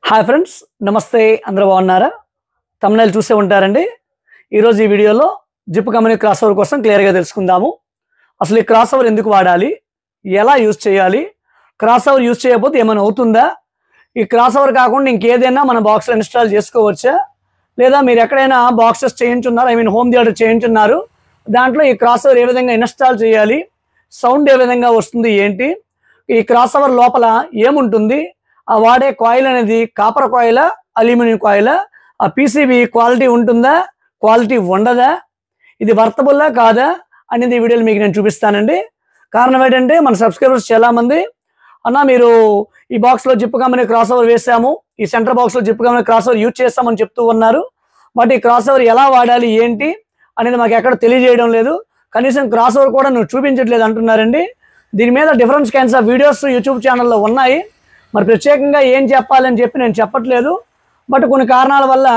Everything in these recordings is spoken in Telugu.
హాయ్ ఫ్రెండ్స్, నమస్తే. అందరూ బాగున్నారా? తమ్నైల్ చూసే ఉంటారండి. ఈరోజు ఈ వీడియోలో జిప్ కంపెనీ క్రాస్ ఓవర్ కోసం క్లియర్గా తెలుసుకుందాము. అసలు ఈ క్రాస్ ఓవర్ ఎందుకు వాడాలి, ఎలా యూజ్ చేయాలి, క్రాస్ ఓవర్ యూజ్ చేయకపోతే ఏమైనా అవుతుందా, ఈ క్రాస్ ఓవర్ కాకుండా ఇంకేదైనా మన బాక్స్లో ఇన్స్టాల్ చేసుకోవచ్చా, లేదా మీరు ఎక్కడైనా బాక్సెస్ చేయించున్నారు, హోమ్ థియేటర్ చేయించున్నారు, దాంట్లో ఈ క్రాస్ ఓవర్ ఏ విధంగా ఇన్స్టాల్ చేయాలి, సౌండ్ ఏ విధంగా వస్తుంది, ఏంటి, ఈ క్రాస్ ఓవర్ లోపల ఏముంటుంది, ఆ వాడే కాయిల్ అనేది కాపర్ కాయిలా, అల్యూమినియం కాయిలా, ఆ పీసీబీ క్వాలిటీ ఉంటుందా, క్వాలిటీ ఉండదా, ఇది వర్తబుల్లా కాదా అనేది ఈ వీడియోలో మీకు నేను చూపిస్తానండి. కారణం ఏంటంటే మన సబ్స్క్రైబర్స్ చాలామంది అన్న మీరు ఈ బాక్స్లో జిప్ కంపెనీ క్రాస్ ఓవర్ వేసాము, ఈ సెంటర్ బాక్స్లో zip company cross over use చేస్తామని చెప్తూ ఉన్నారు. బట్ ఈ క్రాస్ ఓవర్ ఎలా వాడాలి ఏంటి అనేది మాకు ఎక్కడ తెలియజేయడం లేదు, కనీసం క్రాస్ ఓవర్ కూడా నువ్వు చూపించట్లేదు అంటున్నారండి. దీని మీద difference kinds of videos YouTube ఛానల్లో ఉన్నాయి. మరి ప్రత్యేకంగా ఏం చెప్పాలని చెప్పి నేను చెప్పట్లేదు. బట్ కొన్ని కారణాల వల్ల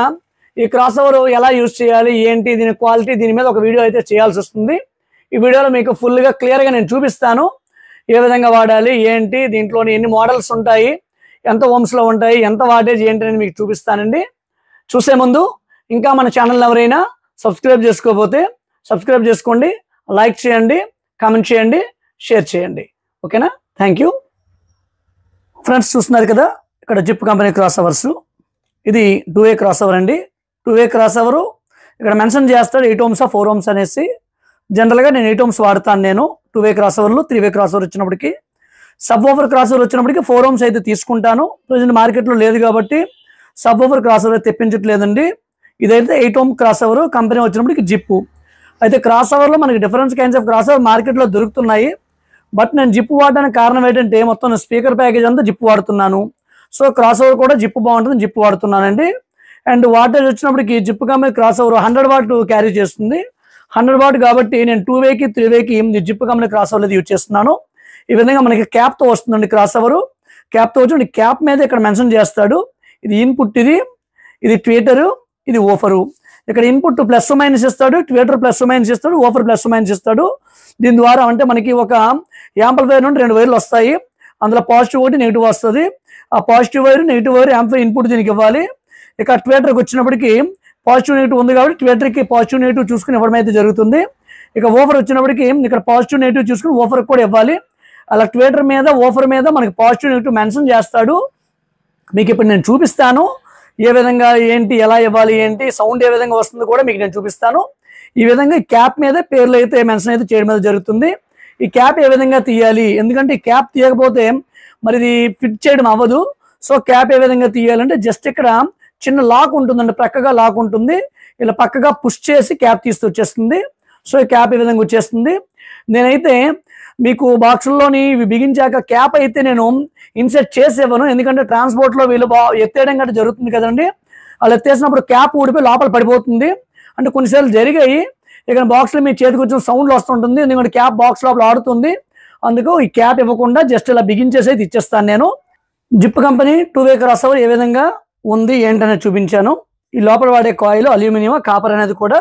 ఈ క్రాస్ ఓవర్ ఎలా యూజ్ చేయాలి ఏంటి, దీని క్వాలిటీ, దీని మీద ఒక వీడియో అయితే చేయాల్సి వస్తుంది. ఈ వీడియోలో మీకు ఫుల్గా క్లియర్గా నేను చూపిస్తాను ఏ విధంగా వాడాలి ఏంటి, దీంట్లోని ఎన్ని మోడల్స్ ఉంటాయి, ఎంత ఓమ్స్లో ఉంటాయి, ఎంత వాటేజ్ ఏంటి అని మీకు చూపిస్తానండి. చూసే ముందు ఇంకా మన ఛానల్ ఎవరైనా సబ్స్క్రైబ్ చేసుకోకపోతే సబ్స్క్రైబ్ చేసుకోండి, లైక్ చేయండి, కామెంట్ చేయండి, షేర్ చేయండి. ఓకేనా? Thank you. ఫ్రెండ్స్ చూస్తున్నారు కదా, ఇక్కడ జిప్ కంపెనీ క్రాస్ ఓవర్స్. ఇది 2A క్రాస్ ఓవర్ అండి. 2A క్రాస్ ఓవరు ఇక్కడ మెన్షన్ చేస్తాడు 8 ohms 4 ohms అనేసి. జనరల్గా నేను 8 ohms వాడతాను. నేను 2A క్రాస్ ఓవర్లు, 3A క్రాస్ ఓవర్ వచ్చినప్పటికి, సబ్ ఓవర్ క్రాస్ ఓవర్ వచ్చినప్పటికి 4 ohms అయితే తీసుకుంటాను. ప్రజెంట్ మార్కెట్లో లేదు కాబట్టి సబ్ ఓవర్ క్రాస్ ఓవర్ తెప్పించట్లేదండి. ఇదైతే 8 ohm క్రాస్ ఓవర్, కంపెనీ వచ్చినప్పటికి జిప్పు. అయితే క్రాస్ ఓవర్లో మనకి difference kinds of cross over మార్కెట్లో దొరుకుతున్నాయి. బట్ నేను జిప్ వాడడానికి కారణం ఏంటంటే మొత్తం స్పీకర్ ప్యాకేజ్ అంతా జిప్ వాడుతున్నాను. సో క్రాస్ ఓవర్ కూడా జిప్ బాగుంటుంది, జిప్ వాడుతున్నానండి. అండ్ వాటేజ్ వచ్చినప్పటికి zip company cross over 100 watt carry చేస్తుంది. 100 వాట్ కాబట్టి నేను 2వేకి 3వేకి zip company cross over use చేస్తున్నాను. ఈ విధంగా మనకి క్యాప్తో వస్తుందండి క్రాస్ ఓవర్. క్యాప్తో వచ్చి క్యాప్ మీద ఇక్కడ మెన్షన్ చేస్తాడు. ఇది ఇన్పుట్, ఇది ట్వీటరు, ఇది ఓఫరు. ఇక్కడ ఇన్పుట్ ప్లస్ మైనస్ ఇస్తాడు, ట్వీటర్ ప్లస్ మైనస్ ఇస్తాడు, ఓఫర్ ప్లస్ మైనస్ ఇస్తాడు. దీని ద్వారా అంటే మనకి ఒక యాంప్లిఫైర్ నుండి 2 వైర్లు వస్తాయి. అందులో పాజిటివ్ ఒకటి, నెగిటివ్ వస్తుంది. ఆ positive wire, negative wire amplifier input దీనికి ఇవ్వాలి. ఇక ట్వీటర్కి వచ్చినప్పటికి పాజిటివ్ నెగిటివ్ ఉంది కాబట్టి ట్వీటర్కి పాజిటివ్ నెగిటివ్ చూసుకుని ఇవ్వడం అయితే జరుగుతుంది. ఇక ఓఫర్ వచ్చినప్పటికి ఇక్కడ పాజిటివ్ నెగిటివ్ చూసుకుని ఓఫర్కి కూడా ఇవ్వాలి. అలా ట్వీటర్ మీద, ఓఫర్ మీద మనకి పాజిటివ్ నెగిటివ్ మెన్షన్ చేస్తాడు. మీకు ఇప్పుడు నేను చూపిస్తాను ఏ విధంగా ఏంటి, ఎలా ఇవ్వాలి ఏంటి, సౌండ్ ఏ విధంగా వస్తుంది కూడా మీకు నేను చూపిస్తాను. ఈ విధంగా క్యాప్ మీద పేర్లు అయితే మెన్షన్ అయితే చేయడం మీద జరుగుతుంది. ఈ క్యాప్ ఏ విధంగా తీయాలి, ఎందుకంటే ఈ క్యాప్ తీయకపోతే మరి ఇది ఫిట్ చేయడం అవ్వదు. సో క్యాప్ ఏ విధంగా తీయాలంటే జస్ట్ ఇక్కడ చిన్న లాక్ ఉంటుందండి, పక్కగా లాక్ ఉంటుంది. ఇలా పక్కగా పుష్ చేసి క్యాప్ తీస్తూ వచ్చేస్తుంది. సో ఈ క్యాప్ ఈ విధంగా వచ్చేస్తుంది. నేనైతే మీకు బాక్సుల్లోని ఇవి బిగించాక క్యాప్ అయితే నేను ఇన్సెట్ చేసి ఇవ్వను, ఎందుకంటే ట్రాన్స్పోర్ట్లో వీళ్ళు ఎత్తేయడం గట్రా జరుగుతుంది కదండి. వాళ్ళు ఎత్తేసినప్పుడు క్యాప్ ఊడిపోయి లోపల పడిపోతుంది. అంటే కొన్నిసార్లు జరిగాయి. ఇక్కడ బాక్స్లో మీ చేతికి వచ్చిన సౌండ్లు వస్తుంటుంది, ఎందుకంటే క్యాప్ బాక్స్ లోపల ఆడుతుంది. అందుకు ఈ క్యాప్ ఇవ్వకుండా జస్ట్ ఇలా బిగించేసి అయితే ఇచ్చేస్తాను నేను. జిప్ కంపెనీ 2వే క్రాస్ ఓవర్ ఏ విధంగా ఉంది ఏంటనేది చూపించాను. ఈ లోపల వాడే కాయిల్ అల్యూమినియం, కాపర్ అనేది కూడా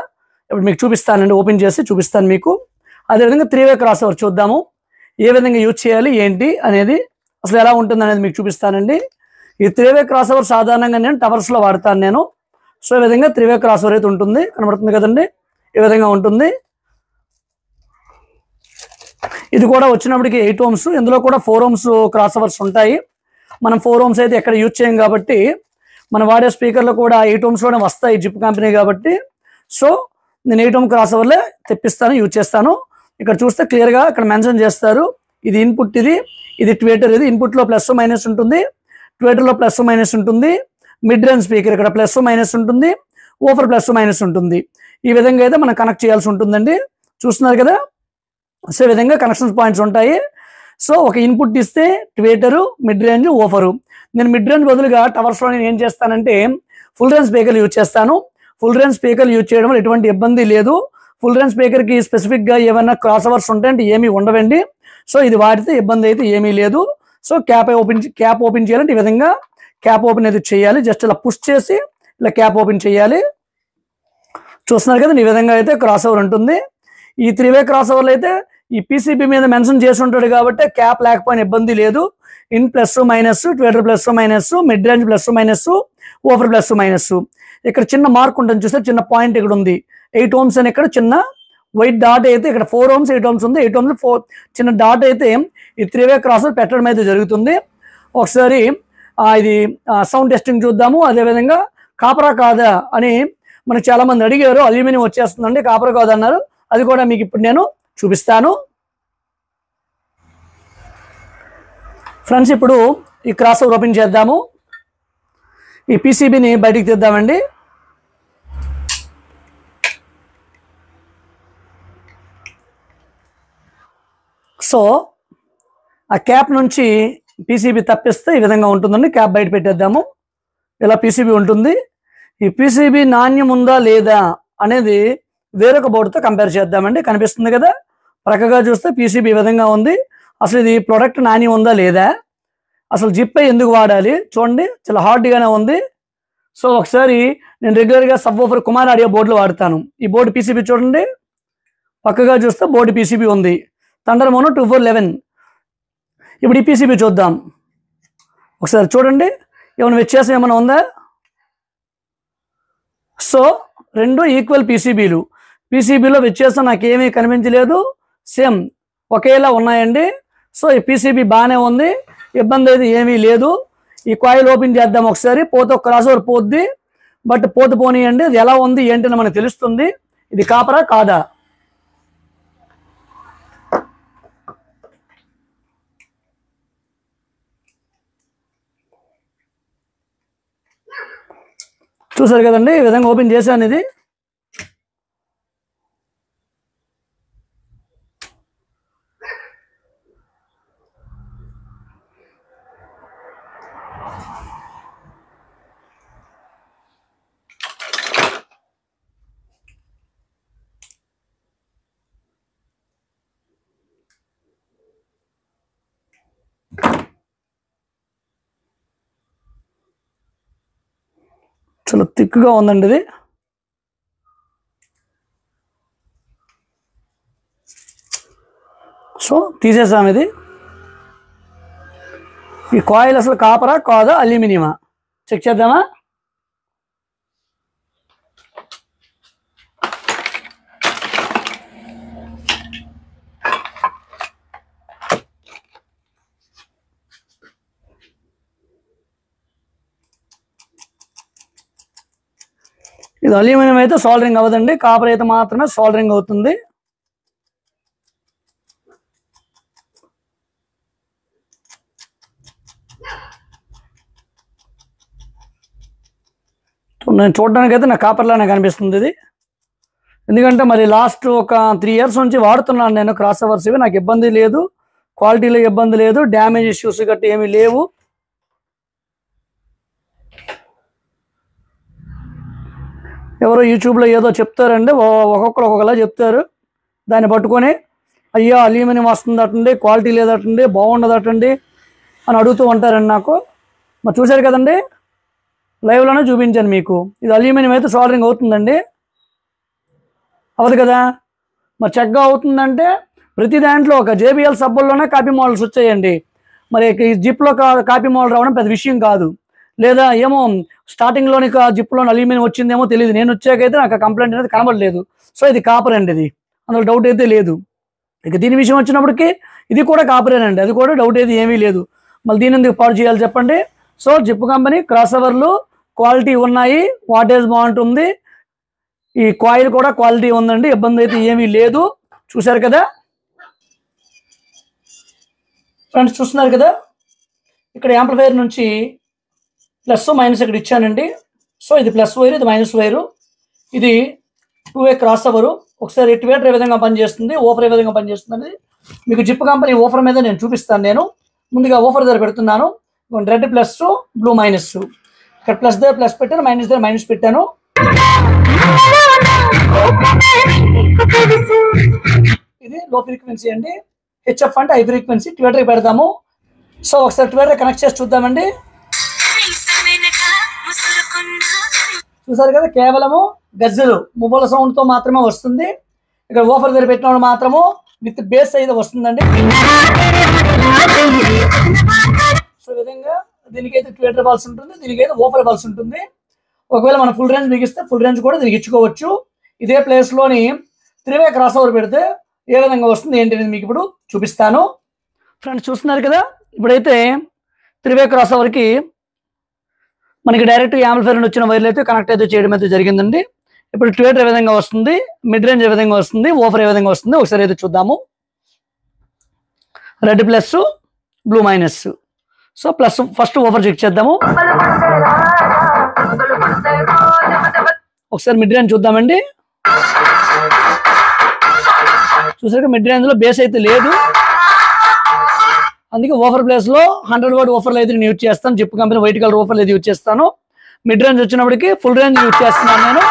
ఇప్పుడు మీకు చూపిస్తానండి, ఓపెన్ చేసి చూపిస్తాను మీకు. అదేవిధంగా 3వే క్రాస్ ఓవర్ చూద్దాము, ఏ విధంగా యూజ్ చేయాలి ఏంటి అనేది, అసలు ఎలా ఉంటుంది అనేది మీకు చూపిస్తానండి. ఈ 3వే క్రాస్ ఓవర్ సాధారణంగా నేను టవర్స్లో వాడతాను నేను. సో ఈ విధంగా 3వే క్రాస్ ఓవర్ అయితే ఉంటుంది, కనబడుతుంది కదండి, ఈ విధంగా ఉంటుంది. ఇది కూడా వచ్చినప్పటికి 8 ohms, ఇందులో కూడా 4 ohms క్రాస్ ఓవర్స్ ఉంటాయి. మనం 4 ohms అయితే ఎక్కడ యూజ్ చేయం కాబట్టి మనం వాడే స్పీకర్లు కూడా 8 ohmsలోనే వస్తాయి జిప్ కంపెనీ కాబట్టి. సో నేను 8 ohm క్రాస్ ఓవర్లే తెప్పిస్తాను, యూజ్ చేస్తాను. ఇక్కడ చూస్తే క్లియర్గా ఇక్కడ మెన్షన్ చేస్తారు. ఇది ఇన్పుట్, ఇది ట్వీటర్. ఇది ఇన్పుట్లో ప్లస్ మైనస్ ఉంటుంది, ట్వీటర్లో ప్లస్ మైనస్ ఉంటుంది. మిడ్ రేంజ్ స్పీకర్ ఇక్కడ ప్లస్ మైనస్ ఉంటుంది, ఓఫర్ ప్లస్ మైనస్ ఉంటుంది. ఈ విధంగా అయితే మనం కనెక్ట్ చేయాల్సి ఉంటుందండి. చూస్తున్నారు కదా, సో ఈ విధంగా కనెక్షన్ పాయింట్స్ ఉంటాయి. సో ఒక ఇన్పుట్ ఇస్తే ట్వీటరు, మిడ్ రేంజ్, ఓఫరు. నేను మిడ్ రేంజ్ బదులుగా టవర్స్లో నేను ఏం చేస్తానంటే ఫుల్ రేంజ్ స్పీకర్లు యూజ్ చేస్తాను. ఫుల్ రేంజ్ స్పీకర్లు యూజ్ చేయడం వల్ల ఎటువంటి ఇబ్బంది లేదు. ఫుల్ రేంజ్ స్పీకర్కి స్పెసిఫిక్గా ఏమైనా క్రాస్ ఓవర్స్ ఉంటాయంటే ఏమీ ఉండవండి. సో ఇది వాడితే ఇబ్బంది అయితే ఏమీ లేదు. సో క్యాప్ ఓపెన్ చేయాలంటే ఈ విధంగా క్యాప్ ఓపెన్ అయితే చేయాలి. జస్ట్ ఇలా పుష్ చేసి ఇలా క్యాప్ ఓపెన్ చేయాలి. చూస్తున్నారు కదా, ఈ విధంగా అయితే క్రాస్ ఓవర్ ఉంటుంది. ఈ 3వే క్రాస్ ఓవర్లో అయితే ఈ పీసీబీ మీద మెన్షన్ చేసి ఉంటాడు కాబట్టి క్యాప్ లేకపోయినా ఇబ్బంది లేదు. In plus minus, Twitter plus minus, mid range plus minus, over plus minus. ఇక్కడ చిన్న మార్క్ ఉంటుంది చూస్తే, చిన్న పాయింట్ ఇక్కడ ఉంది 8 ohms అని. ఇక్కడ చిన్న వైట్ డాట్ అయితే ఇక్కడ 4 ohms 8 ohms ఉంది. 8 ohms 4 చిన్న డాట్ అయితే ఈ 3-way క్రాస్ పెట్టడం అయితే జరుగుతుంది. ఒకసారి ఇది సౌండ్ టెస్టింగ్ చూద్దాము. అదేవిధంగా కాపరా కాదా అని మనకు చాలా మంది అడిగారు. అల్యూమినియం వచ్చేస్తుందండి, కాపరా కాదా అన్నారు. అది కూడా మీకు ఇప్పుడు నేను చూపిస్తాను. ఫ్రెండ్స్, ఇప్పుడు ఈ క్రాస్ ఓవర్ ఓపెన్ చేద్దాము. ఈ పీసీబీని బయటికి తీద్దామండి. సో ఆ క్యాప్ నుంచి పీసీబీ తప్పిస్తే ఈ విధంగా ఉంటుందండి. క్యాప్ బయట పెట్టేద్దాము. ఇలా పీసీబీ ఉంటుంది. ఈ పీసీబీ నాణ్యం ఉందా లేదా అనేది వేరొక బోర్డుతో కంపేర్ చేద్దామండి. కనిపిస్తుంది కదా, ప్రక్కగా చూస్తే పీసీబీ ఈ విధంగా ఉంది. అసలు ఇది ప్రోడక్ట్ నాణ్యం ఉందా లేదా, అసలు జిప్ ఎందుకు వాడాలి చూడండి, చాలా హార్డ్గానే ఉంది. సో ఒకసారి నేను రెగ్యులర్గా సబ్వూఫర్ కుమార్ ఆడియో బోర్డులు వాడతాను. ఈ బోర్డు పీసీబీ చూడండి, పక్కగా చూస్తే బోర్డు పీసీబీ ఉంది, థండర్ మోనో 2411. ఇప్పుడు ఈ పీసీబీ చూద్దాం. ఒకసారి చూడండి, ఏమైనా వ్యత్యాసం ఏమైనా ఉందా? సో రెండు ఈక్వల్ పీసీబీలు. పీసీబీలో వ్యత్యాసం నాకేమీ కనిపించలేదు, సేమ్ ఒకేలా ఉన్నాయండి. సో ఈ పీసీబీ బాగానే ఉంది, ఇబ్బంది అయితే ఏమీ లేదు. ఈ కాయిల్ ఓపెన్ చేద్దాం ఒకసారి. పోతే క్రాస్ ఓవర్ పోద్ది, బట్ పోనీయండి. అది ఎలా ఉంది ఏంటని మనకు తెలుస్తుంది. ఇది కాపరా కాదా. చూసారు కదండి, ఈ విధంగా ఓపెన్ చేశాను. ఇది చాలా థిక్గా ఉందండి. ఇది సో తీసేసాం. ఇది ఈ కాయిల్ అసలు కాపరా కాదా అల్యూమినియమా చెక్ చేద్దామా. ఇది అల్యూమినియం అయితే సోల్డరింగ్ అవ్వదండి, కాపర్ అయితే మాత్రమే సోల్డరింగ్ అవుతుంది. నేను చూడడానికి అయితే నాకు కాపర్లానే కనిపిస్తుంది ఇది. ఎందుకంటే మరి లాస్ట్ ఒక 3 years నుంచి వాడుతున్నాను నేను క్రాస్ ఓవర్స్. ఇవి నాకు ఇబ్బంది లేదు, క్వాలిటీలో ఇబ్బంది లేదు, డ్యామేజ్ ఇష్యూస్ గట్టి ఏమీ లేవు. ఎవరో యూట్యూబ్లో ఏదో చెప్తారండి, ఒక్కొక్కరు ఒక్కొక్కలా చెప్తారు. దాన్ని పట్టుకొని అయ్యో అల్యూమినియం వస్తుందటండి, క్వాలిటీ లేదటండి, బాగుండదటండి అని అడుగుతూ ఉంటారండి నాకు. మరి చూశారు కదండి, లైవ్లోనే చూపించాను మీకు. ఇది అల్యూమినియం అయితే సోల్డరింగ్ అవుతుందండి, అవ్వదు కదా. మరి చక్కగా అవుతుందంటే ప్రతి దాంట్లో ఒక జేబీఎల్ సబ్బుల్లోనే కాపీ మోడల్స్ వచ్చాయండి. మరి ఈ జిప్లో కాపీ మోడల్ రావడం పెద్ద విషయం కాదు. లేదా ఏమో స్టార్టింగ్లోని జిప్లోని అల్యూమినియం వచ్చిందేమో తెలియదు, నేను వచ్చాకైతే నాకు కంప్లైంట్ అనేది కనబడలేదు. సో ఇది కాపర్ అండి, ఇది అందులో డౌట్ అయితే లేదు. ఇక దీని విషయం వచ్చినప్పటికీ ఇది కూడా కాపరేనండి, అది కూడా డౌట్ అయితే ఏమీ లేదు. మళ్ళీ దీని ఎందుకు పాడు చేయాలి చెప్పండి. సో జిప్ కంపెనీ క్రాస్ ఓవర్లు క్వాలిటీ ఉన్నాయి, వాటేజ్ బాగుంటుంది, ఈ కాయిల్ కూడా క్వాలిటీ ఉందండి, ఇబ్బంది అయితే ఏమీ లేదు. చూశారు కదా ఫ్రెండ్స్, చూస్తున్నారు కదా ఇక్కడ యాంప్లిఫైయర్ నుంచి ప్లస్ మైనస్ ఇక్కడ ఇచ్చానండి. సో ఇది ప్లస్ వైరు, ఇది మైనస్ వైరు, ఇది 2-way క్రాస్ ఓవరు. ఒకసారి ట్విటర్ ఏ విధంగా పనిచేస్తుంది, ఓఫర్ ఏ విధంగా పనిచేస్తుంది అనేది మీకు జిప్ కంపెనీ ఓఫర్ మీద నేను చూపిస్తాను. నేను ముందుగా ఓఫర్ దగ్గర పెడుతున్నాను. Red plus, blue minus. ఇక్కడ ప్లస్ దగ్గర ప్లస్ పెట్టాను, మైనస్ దగ్గర మైనస్ పెట్టాను. ఇది లో ఫ్రీక్వెన్సీ అండి, హెచ్ఎఫ్ అంటే హై ఫ్రీక్వెన్సీ. ట్విటర్ పెడతాము. సో ఒకసారి ట్విటర్ కనెక్ట్ చేసి చూద్దామండి. చూసారు కదా, కేవలము గజ్జలు మువ్వల సౌండ్తో మాత్రమే వస్తుంది. ఇక్కడ ఓఫర్ దగ్గర పెట్టినప్పుడు మాత్రము విత్ బేస్ అయితే వస్తుందండి. సో ఈ విధంగా దీనికైతే ట్వేటర్ ఇవ్వాల్సి ఉంటుంది, దీనికైతే ఓఫర్ ఇవ్వాల్సి ఉంటుంది. ఒకవేళ మనం ఫుల్ రేంజ్ బిగిస్తే ఫుల్ రేంజ్ కూడా దీనికి ఇచ్చుకోవచ్చు. ఇదే ప్లేస్లోని 3-వే క్రాస్ ఓవర్ పెడితే ఏ విధంగా వస్తుంది ఏంటి అనేది మీకు ఇప్పుడు చూపిస్తాను. ఫ్రెండ్స్ చూస్తున్నారు కదా, ఇప్పుడైతే 3-వే క్రాస్ ఓవర్కి మనకి డైరెక్ట్ యాంప్లిఫైర్ నుండి వచ్చిన వైర్లు అయితే కనెక్ట్ అయితే చేయడం అయితే జరిగిందండి. ఇప్పుడు ట్వేటర్ ఏ విధంగా వస్తుంది, మిడ్ రేంజ్ ఏ విధంగా వస్తుంది, ఓఫర్ ఏ విధంగా వస్తుంది ఒకసారి అయితే చూద్దాము. Red plus, blue minus. So plus first offer check చేద్దాము. ఒకసారి మిడ్ రేంజ్ చూద్దామండి. చూసాక మిడ్ రేంజ్ లో బేస్ అయితే లేదు, అందుకే ఓఫర్ ప్లేస్ లో 100 వాట్ ఓఫర్లు అయితే నేను యూజ్ చేస్తాను. జిప్ కంపెనీ వైట్ కలర్ ఓఫర్లు అయితే యూజ్ చేస్తాను. మిడ్ రేంజ్ వచ్చినప్పటికి ఫుల్ రేంజ్ యూజ్ చేస్తున్నాను నేను.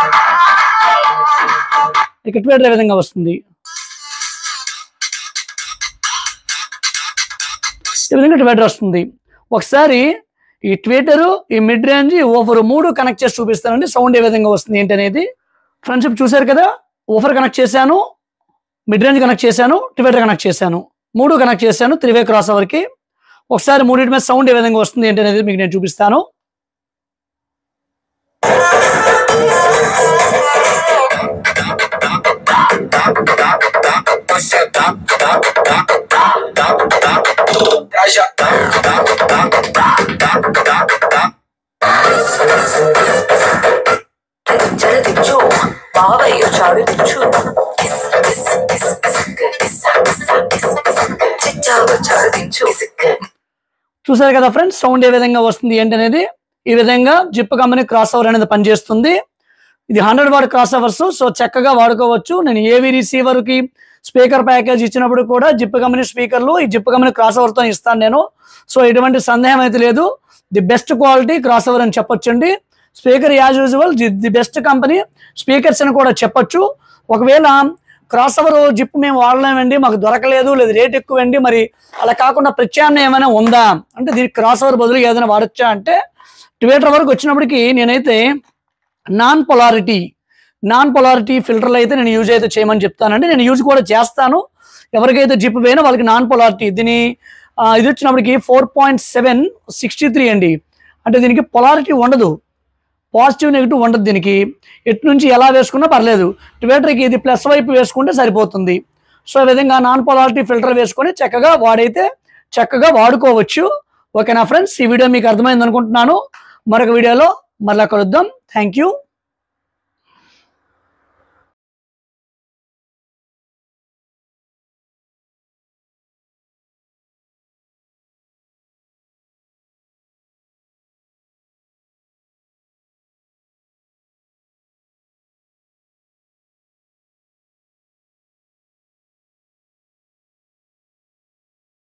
ఇక ట్వేటర్ ఏ విధంగా వస్తుంది, ఈ విధంగా ట్వేటర్ వస్తుంది. ఒకసారి ఈ ట్వేటర్, ఈ మిడ్ రేంజ్, ఈ ఓఫర్ 3 కనెక్ట్ చేసి చూపిస్తానండి సౌండ్ ఏ విధంగా వస్తుంది ఏంటి అనేది. ఫ్రెండ్షిప్ చూసారు కదా, ఓఫర్ కనెక్ట్ చేశాను, మిడ్ రేంజ్ కనెక్ట్ చేశాను, ట్వేటర్ కనెక్ట్ చేశాను, 3 కనెక్ట్ చేశాను 3-వే క్రాస్ ఓవర్కి. ఒకసారి మూడింటి మీద సౌండ్ ఏ విధంగా వస్తుంది ఏంటి అనేది మీకు నేను చూపిస్తాను. చూసారు కదా ఫ్రెండ్స్, సౌండ్ ఏ విధంగా వస్తుంది ఏంటి అనేది. ఈ విధంగా జిప్ కంపెనీ క్రాస్ ఓవర్ అనేది పనిచేస్తుంది. ఇది 100 వాట్ క్రాస్ ఓవర్స్, సో చక్కగా వాడుకోవచ్చు. నేను ఏవి రిసీవర్ కి స్పీకర్ ప్యాకేజ్ ఇచ్చినప్పుడు కూడా జిప్ కంపెనీ స్పీకర్లు ఈ జిప్ కంపెనీ క్రాస్ ఓవర్ తో ఇస్తాను నేను. సో ఎటువంటి సందేహం అయితే లేదు, the best quality cross over అని చెప్పొచ్చండి. Speaker as usual the best company speakers అని కూడా చెప్పొచ్చు. ఒకవేళ క్రాస్ ఓవర్ జిప్ మేము వాడలేమండి, మాకు దొరకలేదు, లేదు రేట్ ఎక్కువండి, మరి అలా కాకుండా ప్రత్యామ్నాయం ఏమైనా ఉందా అంటే దీనికి క్రాస్ ఓవర్ బదులు ఏదైనా వాడచ్చా అంటే, ట్వేటర్ వరకు వచ్చినప్పటికీ నేనైతే నాన్ పొలారిటీ ఫిల్టర్లు అయితే నేను యూజ్ అయితే చేయమని చెప్తానండి. నేను యూజ్ కూడా చేస్తాను. ఎవరికైతే జిప్ పోయినా వాళ్ళకి నాన్ పొలారిటీ దీని ఇది వచ్చినప్పటికి 4.763 అండి. అంటే దీనికి పొలారిటీ ఉండదు, పాజిటివ్ నెగిటివ్ ఉండదు. దీనికి ఎటు నుంచి ఎలా వేసుకున్నా పర్లేదు. ట్వేటర్కి ఇది ప్లస్ వైపు వేసుకుంటే సరిపోతుంది. సో ఈ విధంగా నాన్ పొలారిటీ ఫిల్టర్ వేసుకొని చక్కగా వాడుకోవచ్చు. ఓకేనా ఫ్రెండ్స్, ఈ వీడియో మీకు అర్థమైంది అనుకుంటున్నాను. మరొక వీడియోలో మరలా కలుద్దాం. Thank you.